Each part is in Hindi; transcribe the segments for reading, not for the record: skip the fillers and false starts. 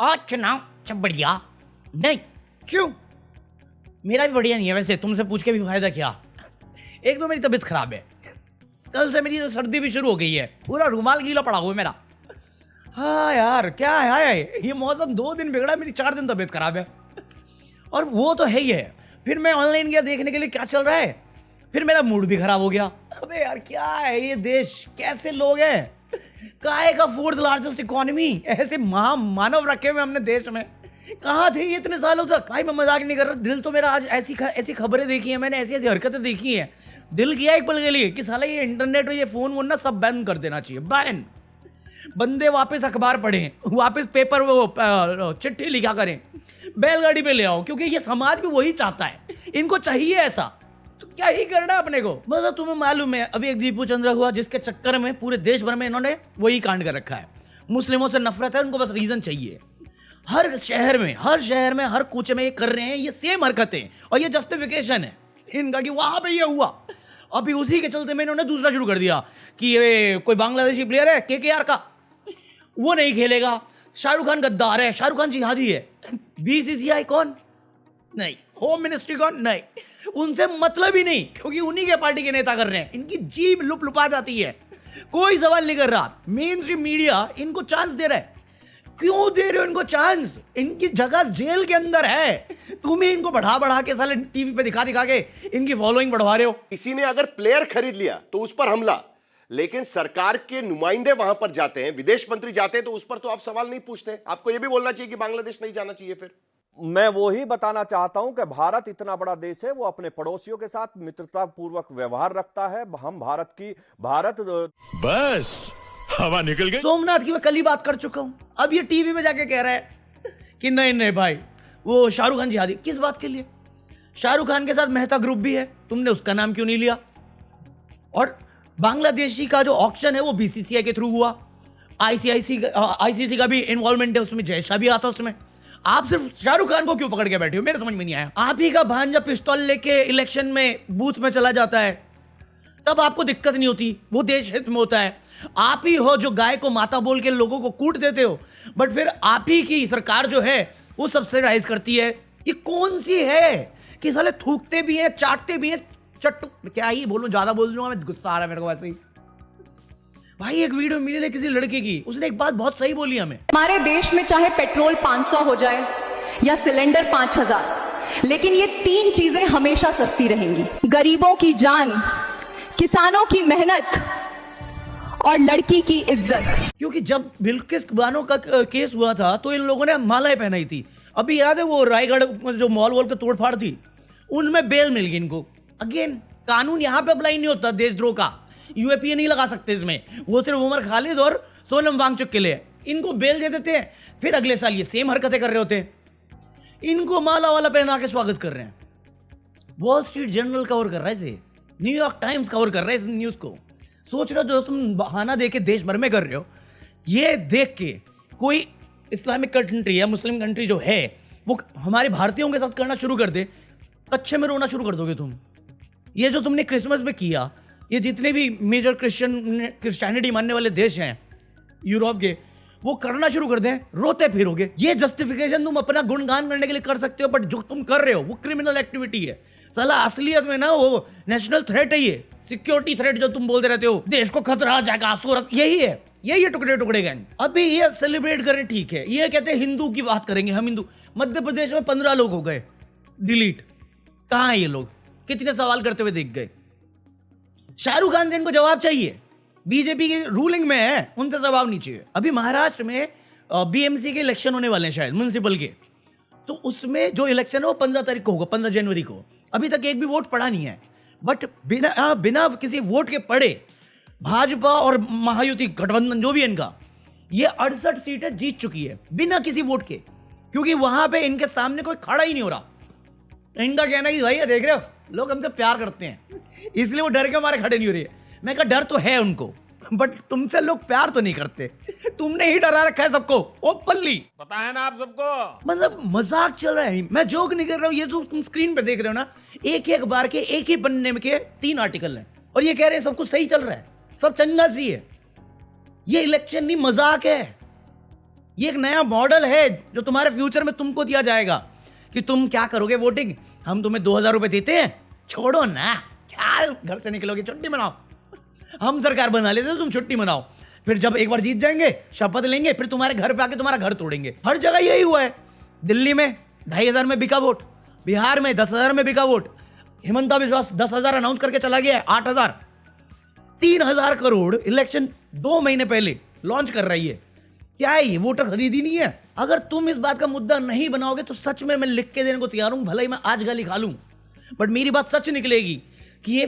आज चुनाव सब बढ़िया नहीं। क्यों? मेरा भी बढ़िया नहीं है वैसे, तुमसे पूछ के भी फायदा क्या। एक तो मेरी तबीयत खराब है, कल से मेरी सर्दी भी शुरू हो गई है, पूरा रुमाल गीला पड़ा हुआ है मेरा। हाँ यार क्या है ये मौसम, 2 दिन बिगड़ा, मेरी 4 दिन तबीयत खराब है। और वो तो है ही है। फिर मैं ऑनलाइन गया देखने के लिए क्या चल रहा है, फिर मेरा मूड भी खराब हो गया। अबे यार क्या है ये देश, कैसे लोग हैं, काहे का 4th लार्जेस्ट इकोनॉमी, ऐसे मानव रखे हुए हमने देश में, कहाँ थे ये इतने सालों तक। भाई मैं मजाक नहीं कर रहा, दिल तो मेरा आज ऐसी खबरें देखी हैं मैंने, ऐसी हरकतें देखी हैं, दिल किया एक पल के लिए कि साला ये इंटरनेट और ये फोन वोन ना सब बैन कर देना चाहिए, बैन। बंदे वापस अखबार पढ़ें, वापस पेपर वो चिट्ठी लिखा करें, बैलगाड़ी पे ले आओ, क्योंकि ये समाज भी वही चाहता है, इनको चाहिए ऐसा। तो क्या ही करना अपने को। मतलब तुम्हें मालूम है अभी एक दीपू चंद्र हुआ जिसके चक्कर में पूरे देश भर में इन्होंने वही कांड कर रखा है। मुस्लिमों से नफरत है उनको, बस रीजन चाहिए। हर शहर में हर कूचे में ये कर रहे हैं, ये सेम हरकतें, और ये जस्टिफिकेशन है इनका कि वहां पे ये हुआ। अभी उसी के चलते में इन्होंने दूसरा शुरू कर दिया कि ये कोई बांग्लादेशी प्लेयर है केकेआर का, वो नहीं खेलेगा। शाहरुख खान गद्दार है, शाहरुख खान जिहादी है। बीसीसीआई कौन? नहीं। होम मिनिस्ट्री कौन? नहीं। उनसे मतलब ही नहीं, क्योंकि उन्हीं के पार्टी के नेता कर रहे हैं। इनकी जीभ लुपलुपा जाती है, कोई सवाल नहीं कर रहा। मेन स्ट्रीम मीडिया इनको चांस दे रहा है। क्यों दे रहे हो इनको चांस? इनकी जगह जेल के अंदर है, तुम ही इनको बढ़ा के साले टीवी पे दिखा के इनकी फॉलोइंग बढ़वा रहे हो। किसी ने अगर प्लेयर खरीद लिया तो उस पर हमला, लेकिन सरकार के नुमाइंदे वहां पर जाते हैं, विदेश मंत्री जाते हैं, तो उस पर तो आप सवाल नहीं पूछते। आपको यह भी बोलना चाहिए कि बांग्लादेश नहीं जाना चाहिए। फिर मैं वो ही बताना चाहता हूं कि भारत इतना बड़ा देश है, वो अपने पड़ोसियों के साथ मित्रता पूर्वक व्यवहार रखता है। हम भारत बस हवा निकल गई। सोमनाथ की मैं कल ही बात कर चुका हूं, अब ये टीवी में जाके कह रहा है कि नहीं भाई वो शाहरुख खान जिहादी। किस बात के लिए? शाहरुख खान के साथ मेहता ग्रुप भी है, तुमने उसका नाम क्यों नहीं लिया? और बांग्लादेशी का जो ऑक्शन है वो बीसीसीआई के थ्रू हुआ, आईसीसी का भी इन्वॉल्वमेंट है उसमें, जयशाह भी आता उसमें। आप सिर्फ शाहरुख खान को क्यों पकड़ के बैठे हो, मेरे समझ में नहीं आया। आप ही का भांजा पिस्तौल लेके इलेक्शन में बूथ में चला जाता है, तब आपको दिक्कत नहीं होती, वो देश हित में होता है। आप ही हो जो गाय को माता बोल के लोगों को कूट देते हो, बट फिर आप ही की सरकार जो है वो सब्सिडाइज करती है। ये कौन सी है कि साले थूकते भी हैं, चाटते भी हैं, क्या ही बोलूं, ज्यादा बोल लूंगा मैं, गुस्सा आ रहा है मेरे को वैसे ही। भाई एक वीडियो मिली किसी लड़के की, उसने एक बात बहुत सही बोली हमें। हमारे देश में चाहे पेट्रोल 500 हो जाए या सिलेंडर 5000, लेकिन ये 3 चीजें हमेशा सस्ती रहेंगी: गरीबों की जान, किसानों की मेहनत और लड़की की इज्जत। क्योंकि जब बिल्किस बानो का केस हुआ था तो इन लोगों ने मालाएं पहनाई थी। अभी याद है वो रायगढ़ जो मॉल वॉल की तोड़फाड़ थी, उनमें बेल मिल गई इनको। अगेन कानून यहाँ पे अप्लाई नहीं होता देशद्रोह का, यूएपीए नहीं लगा सकते इसमें, वो सिर्फ उमर खालिद और सोनम वांगचुक के लिए। इनको बेल दे देते हैं, फिर अगले साल ये सेम हरकतें कर रहे होते हैं, इनको माला वाला पहना के स्वागत कर रहे हैं। वॉल स्ट्रीट जर्नल कवर कर रहा है इसे, न्यूयॉर्क टाइम्स कवर कर रहा है इस न्यूज को। सोच रहे हो जो तुम बहाना दे के देश भर में कर रहे हो, ये देख के कोई इस्लामिक कंट्री या मुस्लिम कंट्री जो है वो हमारे भारतीयों के साथ करना शुरू कर दे, कच्चे में रोना शुरू कर दोगे तुम। ये जो तुमने क्रिसमस में किया, ये जितने भी मेजर क्रिश्चियनिटी मानने वाले देश हैं यूरोप के, वो करना शुरू कर दें, रोते फिरोगे। ये जस्टिफिकेशन तुम अपना गुणगान करने के लिए कर सकते हो, बट जो तुम कर रहे हो वो क्रिमिनल एक्टिविटी है। साला असलियत में ना वो नेशनल थ्रेट है, ये सिक्योरिटी थ्रेट जो तुम बोलते रहते हो, देश को खतरा आ जाएगा, यही है, यही टुकड़े गैंग। अभी ये सेलिब्रेट करें, ठीक है, ये कहते हैं हिंदू की बात करेंगे हम हिंदू। मध्य प्रदेश में 15 लोग हो गए डिलीट, कहां है ये लोग? कितने सवाल करते हुए देख गए। शाहरुख खान से इनको जवाब चाहिए, बीजेपी की रूलिंग में है, उनसे जवाब नहीं चाहिए। अभी महाराष्ट्र में बीएमसी के इलेक्शन होने वाले हैं शायद, म्युनिसिपल के, तो उसमें जो इलेक्शन है वो 15 तारीख को होगा, 15 जनवरी को। अभी तक एक भी वोट पड़ा नहीं है, बट बिना किसी वोट के पड़े भाजपा और महायुति गठबंधन जो भी है इनका, ये 68 सीटें जीत चुकी है बिना किसी वोट के, क्योंकि वहां पे इनके सामने कोई खड़ा ही नहीं हो रहा। इनका कहना है कि भाई देख रहे हो लोग हमसे प्यार करते हैं, इसलिए वो डर के मारे खड़े नहीं हो रही है। मैं कहा डर तो है उनको, बट तुमसे लोग प्यार तो नहीं करते, तुमने ही डरा रखा है सबको ओपनली, पता है ना आप सबको। मतलब मजाक चल रहा है, मैं जोक नहीं कर रहा हूँ। ये जो तुम स्क्रीन पे देख रहे हो ना, एक ही अखबार के एक ही पन्ने के 3 आर्टिकल हैं, और ये कह रहे हैं सब कुछ सही चल रहा है, सब चंगा सी है। ये इलेक्शन नहीं, मजाक है। ये एक नया मॉडल है जो तुम्हारे फ्यूचर में तुमको दिया जाएगा कि तुम क्या करोगे वोटिंग। हम तुम्हें 2000 रुपए देते हैं, छोड़ो ना, क्या घर से निकलोगे, छुट्टी मनाओ। हम सरकार बना लेते हैं, तुम छुट्टी मनाओ। फिर जब एक बार जीत जाएंगे, शपथ लेंगे, फिर तुम्हारे घर पे आके तुम्हारा घर तोड़ेंगे। हर जगह यही हुआ है। दिल्ली में 2500 में बिका वोट, बिहार में 10,000 में बिका वोट। हिमंता विश्वास 10,000 अनाउंस करके चला गया है, 8,000। 3,000 करोड़ इलेक्शन 2 महीने पहले लॉन्च कर रही है। क्या है ये, वोटर खरीदी नहीं है? अगर तुम इस बात का मुद्दा नहीं बनाओगे तो सच में मैं लिख के देने को तैयार हूं, भले ही मैं आज गाली खा लूं, बट मेरी बात सच निकलेगी कि ये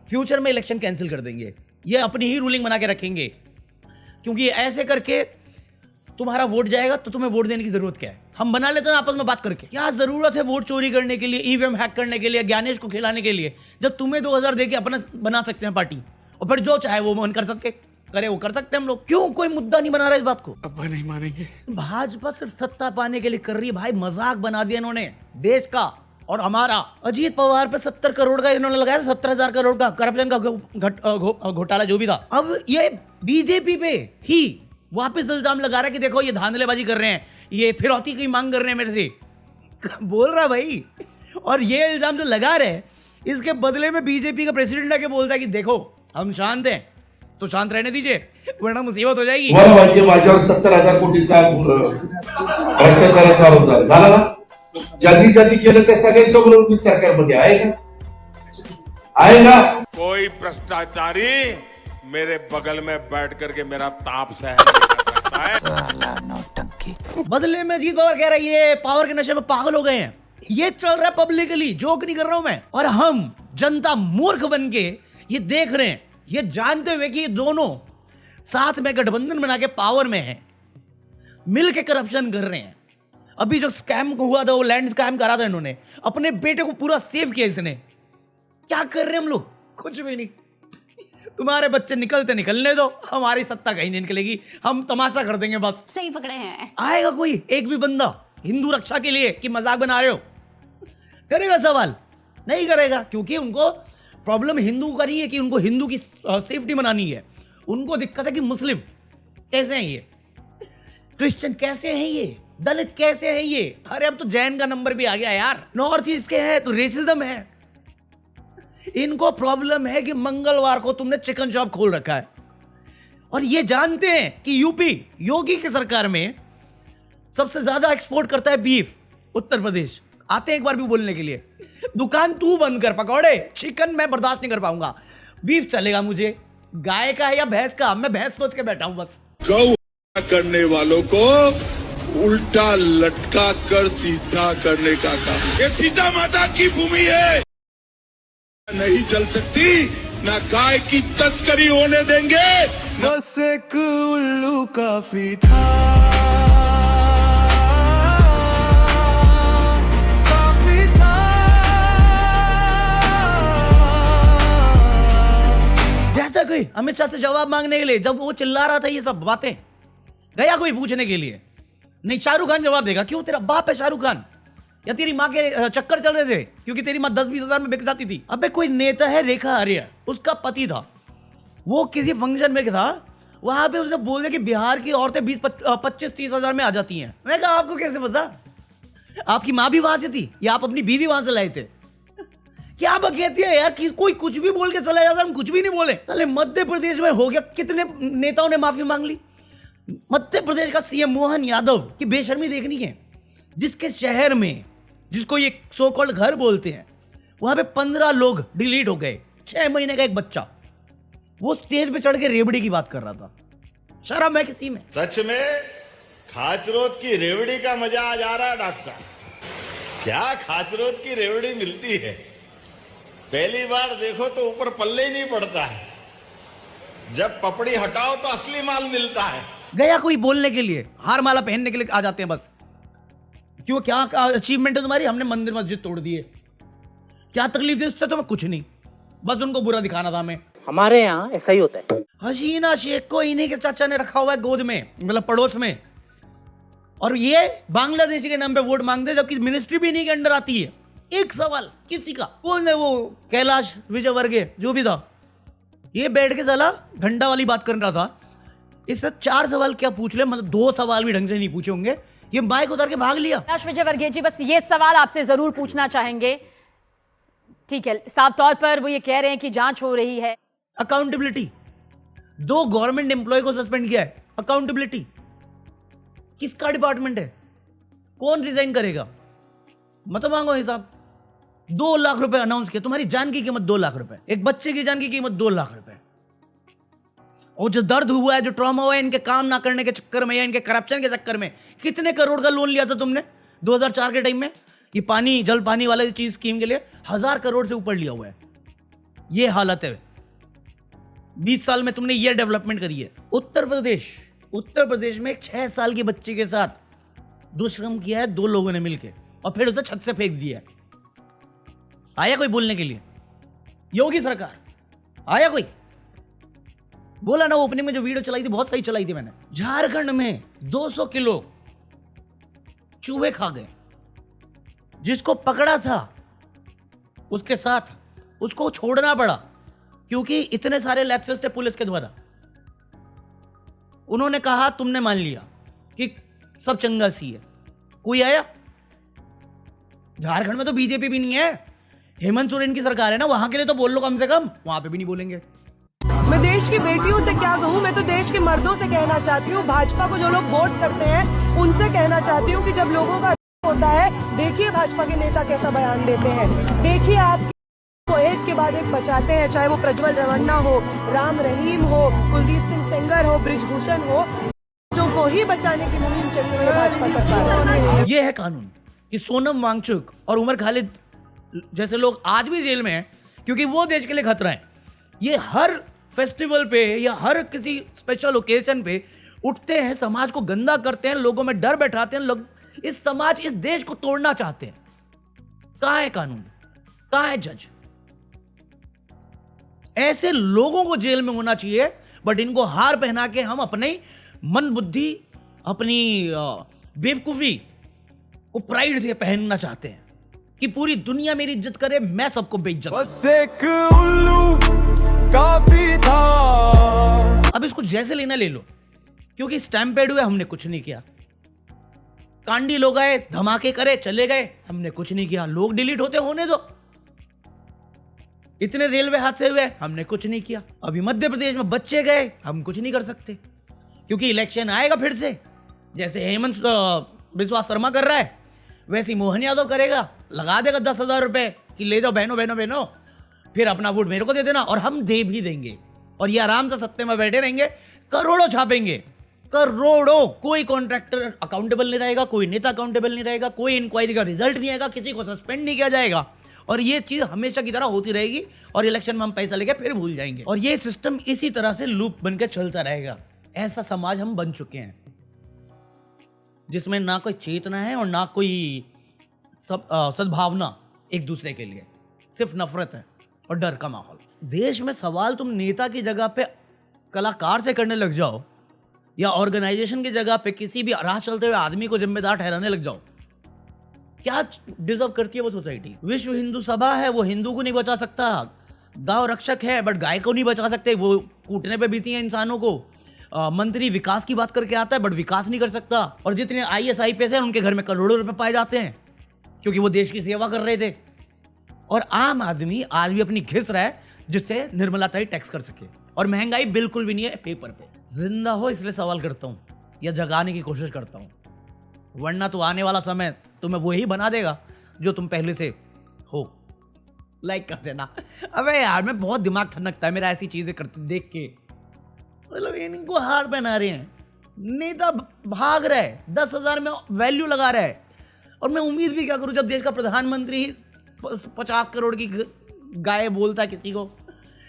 फ्यूचर में इलेक्शन कैंसिल कर देंगे, ये अपनी ही रूलिंग बना के रखेंगे। क्योंकि ऐसे करके तुम्हारा वोट जाएगा तो तुम्हें वोट देने की जरूरत क्या है? हम बना लेते हैं आपस में बात करके। क्या जरूरत है वोट चोरी करने के लिए, ईवीएम हैक करने के लिए, ज्ञानेश को खिलाने के लिए, जब तुम्हें 2000 देके अपना बना सकते हैं पार्टी, और फिर जो चाहे वो मन कर सकते करे, वो कर सकते हैं हम लोग। क्यों कोई मुद्दा नहीं बना रहा इस बात को? अब्बा नहीं मानेंगे। भाजपा सिर्फ सत्ता पाने के लिए कर रही है भाई, मजाक बना दिया इन्होंने देश का और हमारा। अजीत पवार पे 70 करोड़ का इन्होंने लगाया, 17,000 करोड़ का करप्शन का घोटाला जो भी था। अब ये बीजेपी पे ही वापस इल्जाम लगा रहा है कि देखो ये धांधलेबाजी कर रहे हैं, ये फिरौती की मांग कर रहे हैं मेरे से। बोल रहा भाई, और ये इल्जाम जो लगा रहे हैं इसके बदले में बीजेपी का प्रेसिडेंट आके बोलता है कि देखो हम शांत हैं तो शांत रहने दीजिए, वरना मुसीबत हो जाएगी। मला माहिती माझ्यावर 70,000 कोटीचा भ्रष्टाचाराचा आरोप झाला ना, ज्यांनी ज्यांनी केलं त्या सगळ्यांसमोर मी सरकारमध्ये आहे ना। कोई भ्रष्टाचारी मेरे बगल में बैठ करके मेरा ताप सहन है। बदले में अजीत पवार कह रहा है ये पावर के नशे में पागल हो गए हैं। ये चल रहा है पब्लिकली, जोक नहीं कर रहा हूं मैं। और हम जनता मूर्ख बन के ये देख रहे हैं, ये जानते हुए कि ये दोनों साथ में गठबंधन बना के पावर में हैं, मिल के करप्शन कर रहे हैं। अभी जो स्कैम हुआ था, वो लैंड स्कैम करा था इन्होंने, अपने बेटे को पूरा सेव किया इसने। क्या कर रहे हैं हम लोग? कुछ भी नहीं। तुम्हारे बच्चे निकलते निकलने दो, हमारी सत्ता कहीं नहीं निकलेगी, हम तमाशा कर देंगे बस। सही पकड़े हैं। आएगा कोई एक भी बंदा हिंदू रक्षा के लिए कि मजाक बना रहे हो, करेगा सवाल? नहीं करेगा, क्योंकि उनको प्रॉब्लम हिंदू का नहीं है कि उनको हिंदू की सेफ्टी बनानी है। उनको दिक्कत है कि मुस्लिम कैसे हैं, ये क्रिश्चियन कैसे हैं, ये दलित कैसे हैं ये। अरे अब तो जैन का नंबर भी आ गया यार, नॉर्थ ईस्ट के हैं तो रेसिज्म है। इनको प्रॉब्लम है कि मंगलवार को तुमने चिकन शॉप खोल रखा है, और ये जानते हैं कि यूपी योगी की सरकार में सबसे ज्यादा एक्सपोर्ट करता है बीफ, उत्तर प्रदेश। आते हैं एक बार भी बोलने के लिए, दुकान तू बंद कर, पकौड़े चिकन मैं बर्दाश्त नहीं कर पाऊंगा, बीफ चलेगा मुझे। गाय का है या भैंस का? मैं भैंस सोच के बैठा हूं बस। गौ करने वालों को उल्टा लटका कर सीधा करने का काम। ये सीता माता की भूमि है, नहीं चल सकती, ना गाय की तस्करी होने देंगे। बस एक उल्लू काफी था, काफी था। जाता कोई अमित शाह से जवाब मांगने के लिए, जब वो चिल्ला रहा था ये सब बातें, गया कोई पूछने के लिए? नहीं, शाहरुख खान जवाब देगा। क्यों? तेरा बाप है शाहरुख खान, या तेरी माँ के चक्कर चल रहे थे क्योंकि तेरी माँ 10-20 हजार में बिक जाती थी? अबे कोई नेता है, रेखा आर्या, उसका पति था, वो किसी फंक्शन में था, वहां पे उसने बोल दिया कि बिहार की औरतें 20-25-30 हजार में आ जाती हैं। मैं कहा आपको कैसे पता? आपकी माँ भी वहां से थी या आप अपनी बीवी वहां से लाए थे? क्या बकैती है यार, कि कोई कुछ भी बोल के चला जाता, हम कुछ भी नहीं बोले। अरे मध्य प्रदेश में हो गया, कितने नेताओं ने माफी मांग ली। मध्य प्रदेश का सीएम मोहन यादव की बेशर्मी देखनी है, जिसके शहर में, जिसको ये सो कॉल्ड घर बोलते हैं, वहां पे 15 लोग डिलीट हो गए। 6 महीने का एक बच्चा, वो स्टेज पे चढ़ के रेवड़ी की बात कर रहा था। शर्म है किसी में? सच में खाचरोद की रेवड़ी का मजा आ जा रहा है डॉक्टर साहब। क्या खाचरोद की रेवड़ी मिलती है, पहली बार देखो तो ऊपर पल्ले ही नहीं पड़ता है, जब पपड़ी हटाओ तो असली माल मिलता है। गया कोई बोलने के लिए, हार माला पहनने के लिए आ जाते हैं बस। क्यों, क्या अचीवमेंट है तुम्हारी? हमने मंदिर मस्जिद तोड़ दिए। क्या तकलीफ थी उससे? तो मैं कुछ नहीं, बस उनको बुरा दिखाना था हमें। हमारे यहाँ ऐसा ही होता है। हसीना शेख को इन्हीं के चाचा ने रखा हुआ है गोद में, मतलब पड़ोस में, और ये बांग्लादेशी के नाम पे वोट मांगते, जबकि मिनिस्ट्री भी इन्हीं के अंडर आती है। एक सवाल किसी का, कौन है वो कैलाश विजयवर्गीय जो भी था, ये बैठ के साला घंटा वाली बात कर रहा था इससे 4 सवाल क्या पूछ ले, मतलब 2 सवाल भी ढंग से नहीं पूछे होंगे, ये बाइक उतार के भाग लिया। अविनाश विजय वर्गीय जी, बस ये सवाल आपसे जरूर पूछना चाहेंगे। ठीक है, साफ तौर पर वो ये कह रहे हैं कि जांच हो रही है। अकाउंटेबिलिटी, 2 गवर्नमेंट एम्प्लॉय को सस्पेंड किया है, अकाउंटेबिलिटी किसका डिपार्टमेंट है? कौन रिजाइन करेगा? मत मांगो हिसाब। 2 लाख रुपए अनाउंस किया, तुम्हारी जान की कीमत 2 लाख रुपए, एक बच्चे की जान की कीमत 2 लाख रुपए। और जो दर्द हुआ है, जो ट्रॉमा हुआ है इनके काम ना करने के चक्कर में या इनके करप्शन के चक्कर में, कितने करोड़ का लोन लिया था तुमने 2004 के टाइम में? ये पानी, जल पानी वाले चीज स्कीम के लिए 1000 करोड़ से ऊपर लिया हुआ है। ये हालत है। 20 साल में तुमने ये डेवलपमेंट करी है। उत्तर प्रदेश में एक 6 साल के बच्चे के साथ दुष्कर्म किया है 2 लोगों ने मिलकर, और फिर उसे छत से फेंक दिया है। आया कोई बोलने के लिए? योगी सरकार आया कोई? बोला ना ओपनिंग में जो वीडियो चलाई थी, बहुत सही चलाई थी मैंने। झारखंड में 200 किलो चूहे खा गए। जिसको पकड़ा था उसके साथ उसको छोड़ना पड़ा, क्योंकि इतने सारे लैप्सेस थे पुलिस के द्वारा। उन्होंने कहा, तुमने मान लिया कि सब चंगा सी है। कोई आया? झारखंड में तो बीजेपी भी नहीं है, हेमंत सोरेन की सरकार है ना, वहां के लिए तो बोल लो कम से कम, वहां पे भी नहीं बोलेंगे। मैं देश की बेटियों से क्या कहूँ, मैं तो देश के मर्दों से कहना चाहती हूँ, भाजपा को जो लोग वोट करते हैं उनसे कहना चाहती हूँ कि जब लोगों का होता है, देखिए भाजपा के नेता कैसा बयान देते हैं, देखिए आप को एक के बाद एक बचाते हैं, चाहे वो प्रज्वल रवन्ना हो, राम रहीम हो, कुलदीप सिंह सेंगर हो, बृजभूषण हो, जो को ही बचाने की मुहिम चली हुई है भाजपा सरकार। ये है कानून कि सोनम वांगचुक और उमर खालिद जैसे लोग आज भी जेल में हैं, क्योंकि वो देश के लिए खतरा है। ये हर फेस्टिवल पे या हर किसी स्पेशल ओकेजन पे उठते हैं, समाज को गंदा करते हैं, लोगों में डर बैठाते हैं, लोग इस समाज, इस देश को तोड़ना चाहते हैं। कहां है कानून? कहां है जज? ऐसे लोगों को जेल में होना चाहिए, बट इनको हार पहना के हम अपने मन बुद्धि, अपनी बेवकूफी को प्राइड से पहनना चाहते हैं कि पूरी दुनिया मेरी इज्जत करे, मैं सबको बेइज्जत। बस एक उल्लू काफी था। अब इसको जैसे लेना ले लो, क्योंकि स्टैम्पेड हुए, हमने कुछ नहीं किया। कांडी लोग आए, धमाके करे, चले गए, हमने कुछ नहीं किया। लोग डिलीट होते होने दो। इतने रेलवे हादसे हुए, हमने कुछ नहीं किया। अभी मध्य प्रदेश में बच्चे गए, हम कुछ नहीं कर सकते, क्योंकि इलेक्शन आएगा फिर से। जैसे हेमंत बिस्वा शर्मा कर रहा है, वैसे मोहन यादव करेगा, लगा देगा 10,000 रुपए कि ले जाओ बहनों, फिर अपना वोट मेरे को दे देना, और हम दे भी देंगे। और ये आराम से सत्ते में बैठे रहेंगे, करोड़ों छापेंगे, करोड़ों। कोई कॉन्ट्रैक्टर अकाउंटेबल नहीं रहेगा, कोई नेता अकाउंटेबल नहीं रहेगा, कोई इंक्वायरी का रिजल्ट नहीं आएगा, किसी को सस्पेंड नहीं किया जाएगा, और ये चीज हमेशा की तरह होती रहेगी। और इलेक्शन में हम पैसा लेके फिर भूल जाएंगे, और ये सिस्टम इसी तरह से लूप बनकर चलता रहेगा। ऐसा समाज हम बन चुके हैं, जिसमें ना कोई चेतना है और ना कोई सद्भावना एक दूसरे के लिए, सिर्फ नफरत है और डर का माहौल। देश में सवाल तुम नेता की जगह पे कलाकार से करने लग जाओ, या ऑर्गेनाइजेशन की जगह पे किसी भी राह चलते हुए आदमी को जिम्मेदार ठहराने लग जाओ, क्या डिजर्व करती है वो सोसाइटी? विश्व हिंदू सभा है, वो हिंदू को नहीं बचा सकता। गांव रक्षक है, बट गाय को नहीं बचा सकते, वो कूटने पे बीती है इंसानों को। मंत्री विकास की बात करके आता है, बट विकास नहीं कर सकता। और जितने IAS IPS हैं, उनके घर में करोड़ों रुपए पाए जाते हैं, क्योंकि वो देश की सेवा कर रहे थे। और आम आदमी आज भी अपनी घिस रहा है, जिससे निर्मलताई टैक्स कर सके। और महंगाई बिल्कुल भी नहीं है पेपर पे। जिंदा हो इसलिए सवाल करता हूं, या जगाने की कोशिश करता हूं, वरना तो आने वाला समय तुम्हें वही बना देगा जो तुम पहले से हो। लाइक कर देना। अबे यार, मैं बहुत दिमाग ठनकता है मेरा ऐसी चीजें करते देख के। मतलब इनको हार पहना रहे हैं, नेता भाग रहा है, 10,000 में वैल्यू लगा रहा है, और मैं उम्मीद भी क्या करूं जब देश का प्रधानमंत्री ही 50 करोड़ की गाय बोलता है किसी को।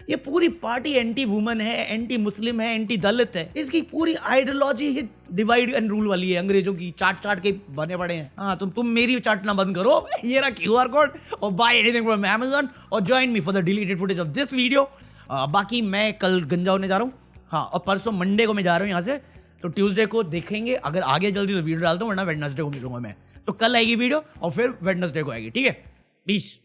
ये पूरी पार्टी एंटी वुमन है, एंटी मुस्लिम है, एंटी दलित है। इसकी पूरी ideology he divide and rule वाली है, अंग्रेजों की चाट के बने पड़े हैं। हाँ, तुम मेरी चाटना बंद करो। ये रहा QR कोड, और बाय एनीथिंग फ्रॉम Amazon, और join me for the deleted footage of this video. बाकी मैं कल गंजा होने जा रहा हूँ, हाँ, और परसों मंडे को मैं जा रहा हूँ यहाँ से, तो ट्यूसडे को देखेंगे। अगर आगे जल्दी तो वीडियो डालता हूँ, वरना वेडनेसडे को मिलूंगा मैं। तो कल आएगी वीडियो और फिर वेडनेसडे को आएगी, ठीक है? पीस।